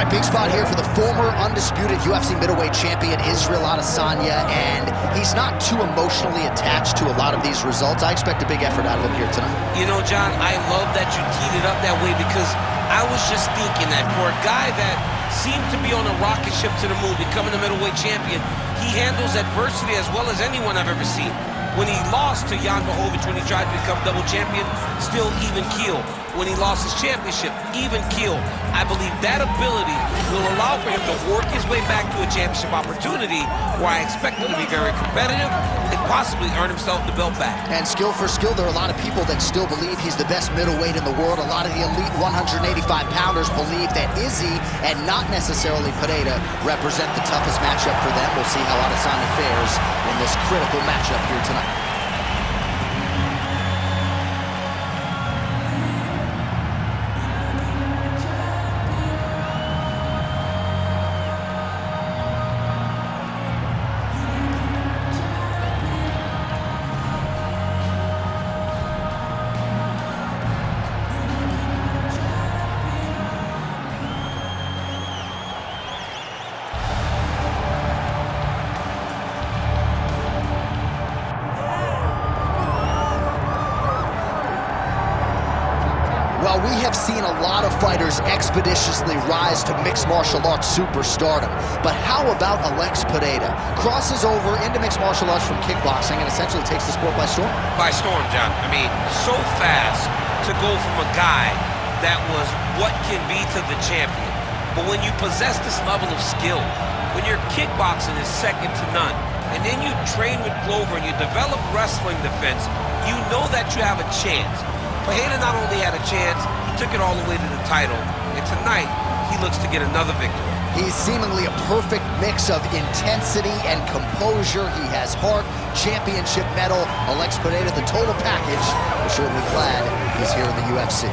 big spot here for the former undisputed UFC middleweight champion, Israel Adesanya, and he's not too emotionally attached to a lot of these results. I expect a big effort out of him here tonight. You know, John, I love that you teed it up that way, because I was just thinking that for a guy that seemed to be on a rocket ship to the moon, becoming a middleweight champion, he handles adversity as well as anyone I've ever seen. When he lost to Jan Blachowicz, when he tried to become double champion, still even keel. When he lost his championship, even keel. I believe that ability will allow for him to work his way back to a championship opportunity, where I expect him to be very competitive and possibly earn himself the belt back. And skill for skill, there are a lot of people that still believe he's the best middleweight in the world. A lot of the elite 185-pounders believe that Izzy and not necessarily Pereira represent the toughest matchup for them. We'll see how Adesanya fares in this critical matchup here tonight. Well, we have seen a lot of fighters expeditiously rise to mixed martial arts superstardom. But how about Alex Pereira? Crosses over into mixed martial arts from kickboxing and essentially takes the sport by storm. By storm, John. I mean, so fast to go from a guy that was what can be to the champion. But when you possess this level of skill, when your kickboxing is second to none, and then you train with Glover and you develop wrestling defense, you know that you have a chance. Pereira not only had a chance, he took it all the way to the title, and tonight he looks to get another victory. He's seemingly a perfect mix of intensity and composure. He has heart, championship medal. Alex Pereira, the total package. We're certainly glad he's here in the UFC.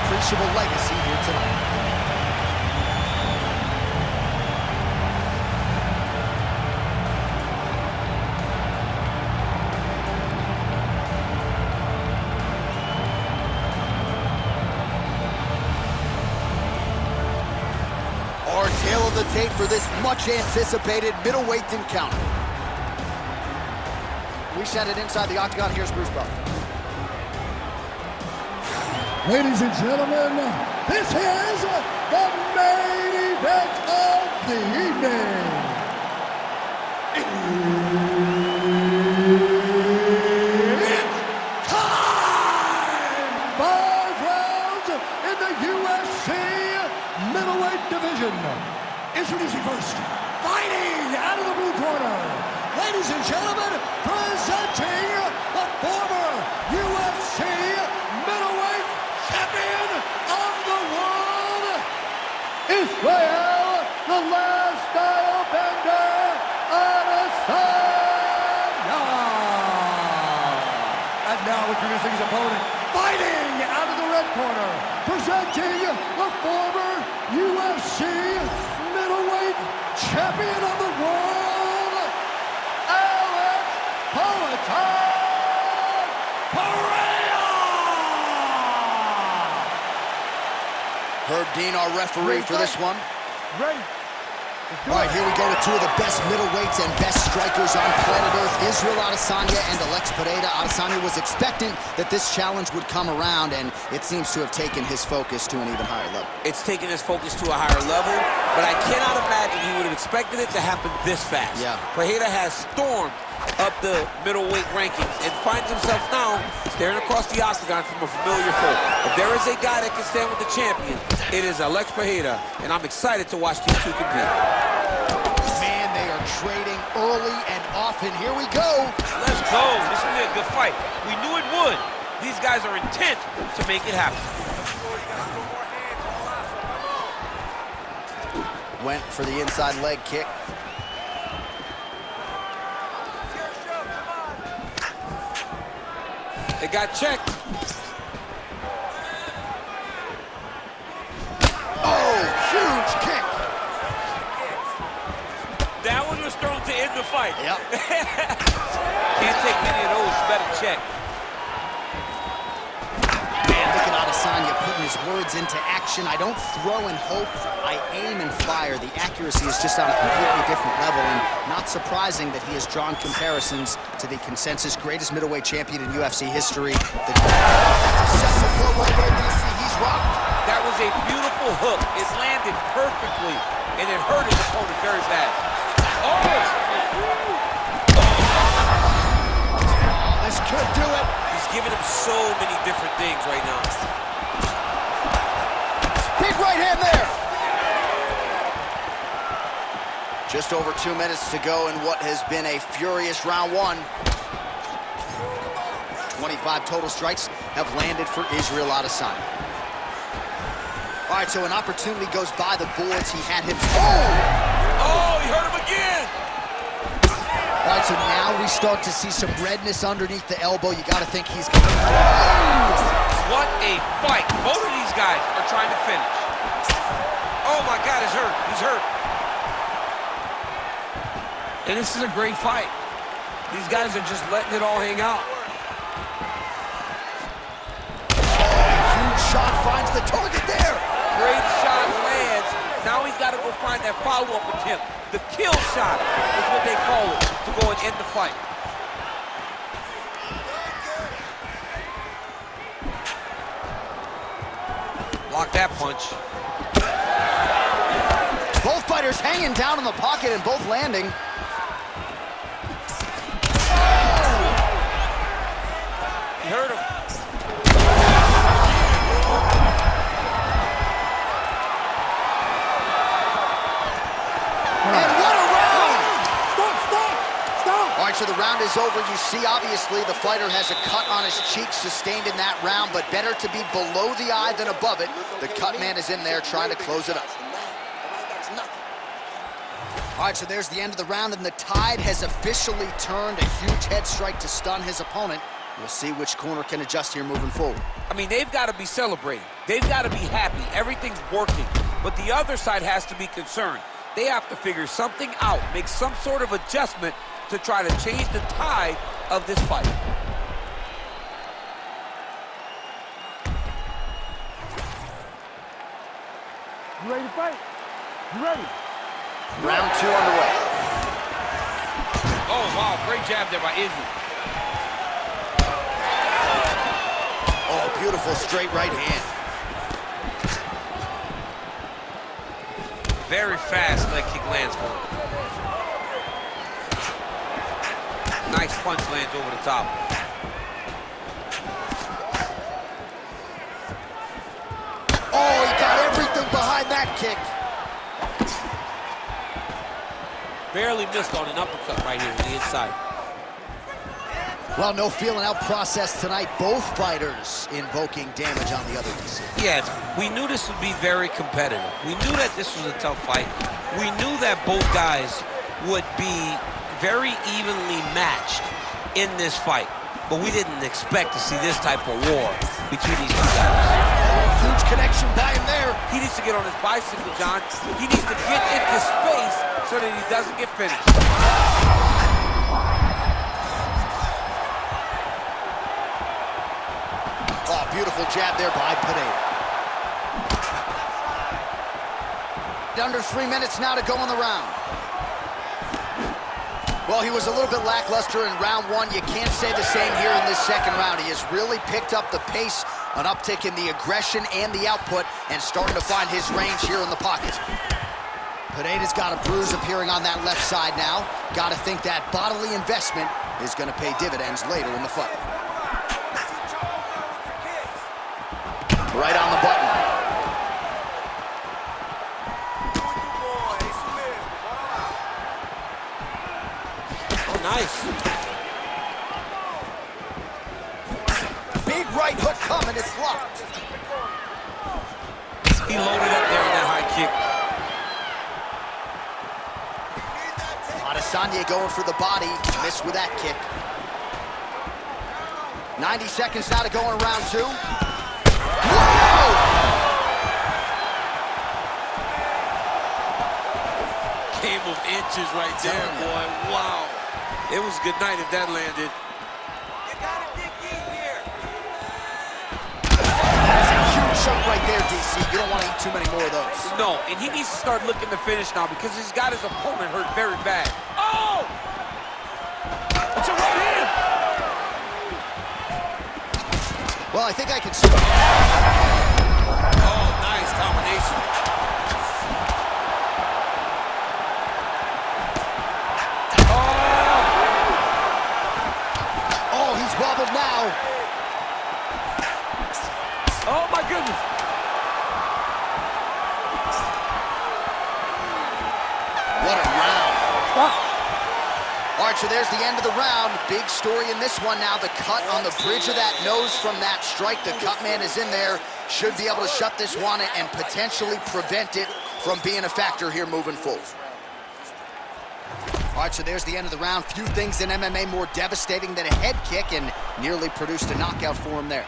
Appreciable legacy here tonight. Our tale of the tape for this much anticipated middleweight encounter. We send it inside the octagon. Here's Bruce Buffer. Ladies and gentlemen, this is the main event of the evening. It's time! 5 rounds in the UFC middleweight division. Introducing first, fighting out of the blue corner. Ladies and gentlemen, presenting the former UFC middleweight champion of the world, Israel, the last style bender, Adesanya. And now introducing his opponent, fighting out of the red corner, presenting the former UFC middleweight champion of the world, Alex Pereira. Herb Dean, our referee for this one. Ready. All right, here we go with two of the best middleweights and best strikers on planet Earth, Israel Adesanya and Alex Pereira. Adesanya was expectant that this challenge would come around, and it seems to have taken his focus to an even higher level. It's taken his focus to a higher level, but I cannot imagine he would have expected it to happen this fast. Yeah. Pereira has stormed up the middleweight rankings and finds himself now staring across the octagon from a familiar foe. If there is a guy that can stand with the champion, it is Alex Pereira, and I'm excited to watch these two compete. Man, they are trading early and often. Here we go. Let's go. This will be a good fight. We knew it would. These guys are intent to make it happen. Went for the inside leg kick. It got checked. That one was thrown to end the fight. Yep. Can't take many of those. You better check. Man, look at Adesanya putting his words into action. I don't throw and hope, I aim and fire. The accuracy is just on a completely different level, and not surprising that he has drawn comparisons to the consensus greatest middleweight champion in UFC history. He's rocked. That was a beautiful hook. It landed perfectly, and it hurt his opponent very bad. Oh! This could do it. He's giving him so many different things right now. Big right hand there. Just over 2 minutes to go in what has been a furious round one. 25 total strikes have landed for Israel Adesanya. All right, so an opportunity goes by the boards. He had him. Oh, he hurt him again. All right, so now we start to see some redness underneath the elbow. You got to think he's going to... What a fight. Both of these guys are trying to finish. Oh, my God, he's hurt. He's hurt. And this is a great fight. These guys are just letting it all hang out. Huge shot finds the target there. Great shot lands. Now he's got to go find that follow-up attempt. The kill shot is what they call it, to go and end the fight. Block that punch. Both fighters hanging down in the pocket and both landing. He hurt him. And what a round! Stop! All right, so the round is over. You see, obviously, the fighter has a cut on his cheek sustained in that round, but better to be below the eye than above it. The cut man is in there trying to close it up. All right, so there's the end of the round, and the tide has officially turned. A huge head strike to stun his opponent. We'll see which corner can adjust here moving forward. I mean, they've got to be celebrating. They've got to be happy. Everything's working. But the other side has to be concerned. They have to figure something out, make some sort of adjustment to try to change the tide of this fight. You ready to fight? You ready? Round two underway. Oh, wow, great jab there by Izzy. Oh, beautiful straight right hand. Very fast leg kick lands for him. Nice punch lands over the top. Oh, he got everything behind that kick. Barely missed on an uppercut right here on the inside. Well, no feeling out process tonight. Both fighters invoking damage on the other DC. Yeah, we knew this would be very competitive. We knew that this was a tough fight. We knew that both guys would be very evenly matched in this fight. But we didn't expect to see this type of war between these two guys. Huge connection by him there. He needs to get on his bicycle, John. He needs to get into space so that he doesn't get finished. Oh, beautiful jab there by Pereira. Under 3 minutes now to go in the round. Well, he was a little bit lackluster in round one. You can't say the same here in this second round. He has really picked up the pace, an uptick in the aggression and the output, and starting to find his range here in the pocket. Pereira's got a bruise appearing on that left side now. Got to think that bodily investment is going to pay dividends later in the fight. Right on the button. Oh, nice. Big right hook coming, it's blocked. He loaded up there on that high kick. Adesanya going for the body, missed with that kick. 90 seconds now to go in round two. Whoa! Game of inches right there, boy. Wow. It was a good night if that landed. You gotta dig deep here. That's a huge shot right there, DC. You don't want to eat too many more of those. No, and he needs to start looking to finish now because he's got his opponent hurt very bad. Oh! It's a right hand! Well, I think I can see. Oh, nice combination. Oh, he's wobbled now. Oh, my goodness. What a round. All right, so there's the end of the round. Big story in this one now. The cut on the bridge of that nose from that strike. The cut man is in there. Should be able to shut this one and potentially prevent it from being a factor here moving forward. All right, so there's the end of the round. Few things in MMA more devastating than a head kick, and nearly produced a knockout for him there.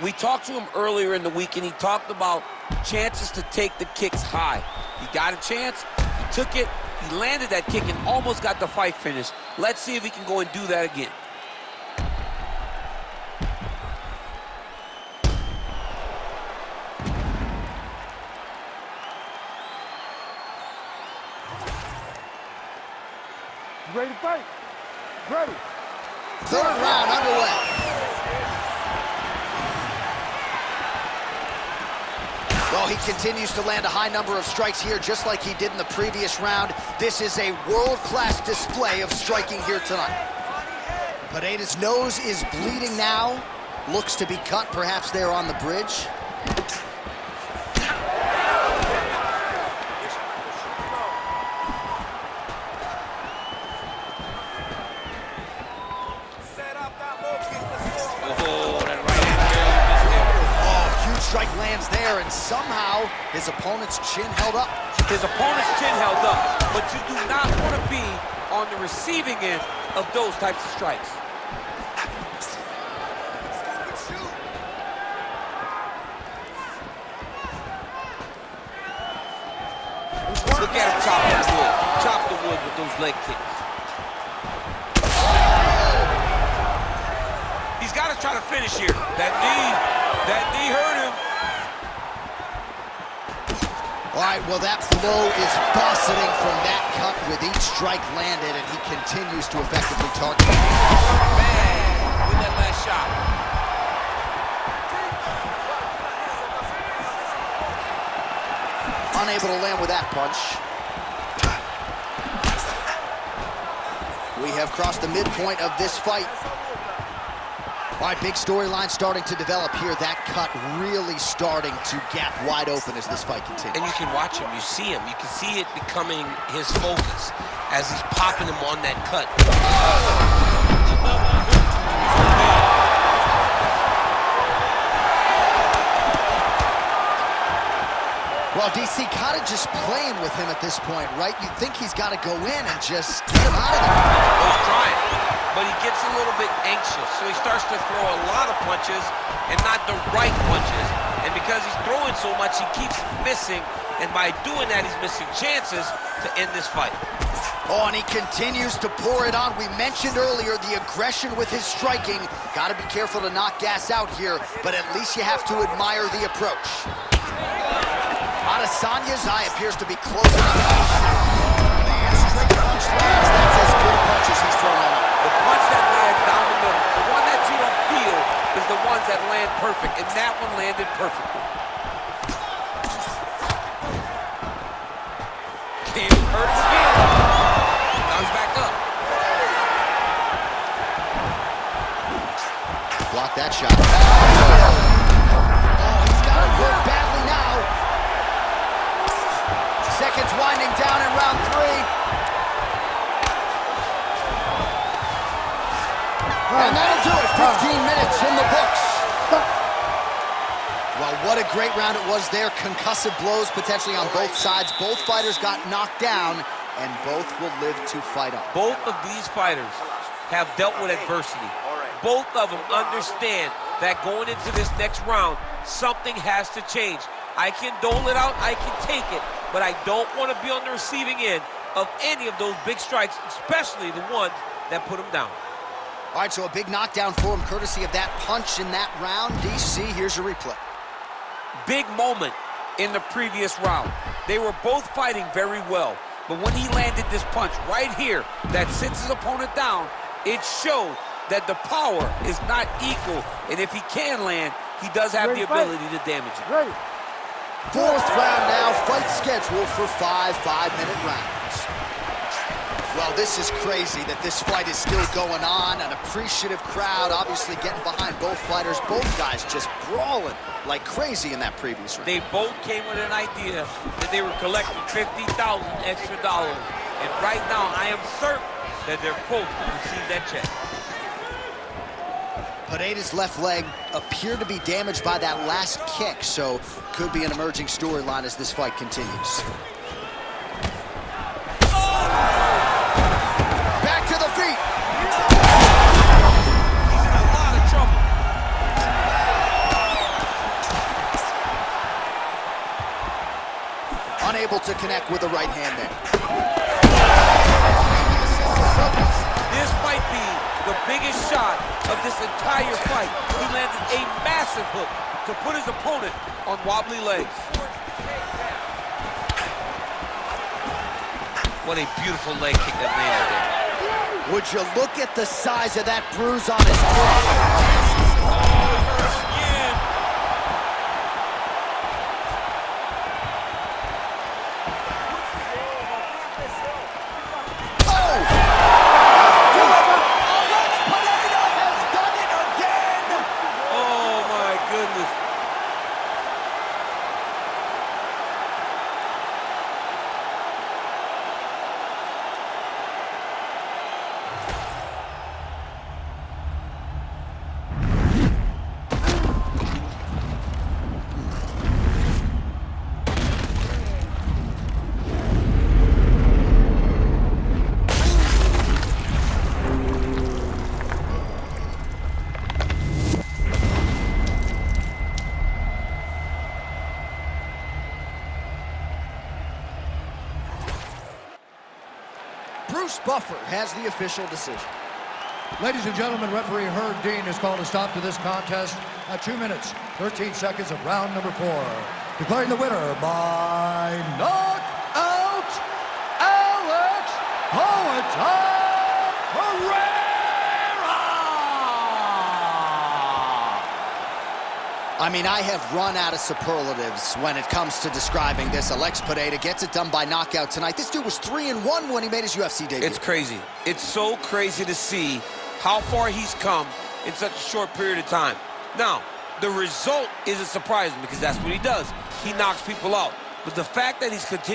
We talked to him earlier in the week, and he talked about chances to take the kicks high. He got a chance, he took it, he landed that kick and almost got the fight finished. Let's see if he can go and do that again. Ready to fight? Ready. Third round underway. Well, he continues to land a high number of strikes here, just like he did in the previous round. This is a world-class display of striking here tonight. Pereira's nose is bleeding now. Looks to be cut, perhaps there on the bridge. Strike lands there, and somehow his opponent's chin held up. His opponent's chin held up, but you do not want to be on the receiving end of those types of strikes. Look at him chop the wood. Chop the wood with those leg kicks. He's got to try to finish here. That knee hurt him. All right, well, that blow is buffeting from that cut with each strike landed, and he continues to effectively target. Man, with that last shot. Unable to land with that punch. We have crossed the midpoint of this fight. All right, big storyline starting to develop here. That cut really starting to gap wide open as this fight continues. And you can watch him, you see him. You can see it becoming his focus as he's popping him on that cut. Well, DC kind of just playing with him at this point, right? You think he's got to go in and just get him out of there. Well, he's trying, but he gets a little bit anxious, so he starts to throw a lot of punches and not the right punches. And because he's throwing so much, he keeps missing, and by doing that, he's missing chances to end this fight. Oh, and he continues to pour it on. We mentioned earlier the aggression with his striking. Got to be careful to not gas out here, but at least you have to admire the approach. Adesanya's eye appears to be closing up. Straight punch lands. That's as good a punch as he's thrown on. The punch that lands down the middle, the one that you don't feel, is the ones that land perfect, and that one landed perfectly. Came and hurt him again. Now he's back up. Block that shot. Oh, he's got him hurt badly now. Seconds winding down in round 3. And that'll do it. 15 minutes in the books. Well, what a great round it was there. Concussive blows potentially on both sides. Both fighters got knocked down, and both will live to fight on. Both of these fighters have dealt with adversity. Both of them understand that going into this next round, something has to change. I can dole it out, I can take it, but I don't want to be on the receiving end of any of those big strikes, especially the ones that put him down. All right, so a big knockdown for him, courtesy of that punch in that round. DC, here's your replay. Big moment in the previous round. They were both fighting very well, but when he landed this punch right here that sits his opponent down, it showed that the power is not equal, and if he can land, he does have the ability to damage him. Fourth round now, fight scheduled for 5 5-minute rounds. Well, this is crazy that this fight is still going on. An appreciative crowd obviously getting behind both fighters. Both guys just brawling like crazy in that previous round. They both came with an idea that they were collecting $50,000 extra. And right now, I am certain that they're both going to receive that check. Pereira's left leg appeared to be damaged by that last kick, so could be an emerging storyline as this fight continues. Back to the feet. He's in a lot of trouble. Unable to connect with the right hand there. This might be the biggest shot of this entire fight. He landed a massive hook to put his opponent on wobbly legs. What a beautiful leg kick that landed there. Would you look at the size of that bruise on his throat? Bruce Buffer has the official decision. Ladies and gentlemen, referee Herb Dean has called a stop to this contest at 2 minutes, 13 seconds of round number 4. Declaring the winner by knockout, Alex Pereira! I mean, I have run out of superlatives when it comes to describing this. Alex Pereira gets it done by knockout tonight. This dude was 3-1 when he made his UFC debut. It's crazy. It's so crazy to see how far he's come in such a short period of time. Now, the result isn't surprising because that's what he does. He knocks people out. But the fact that he's continuing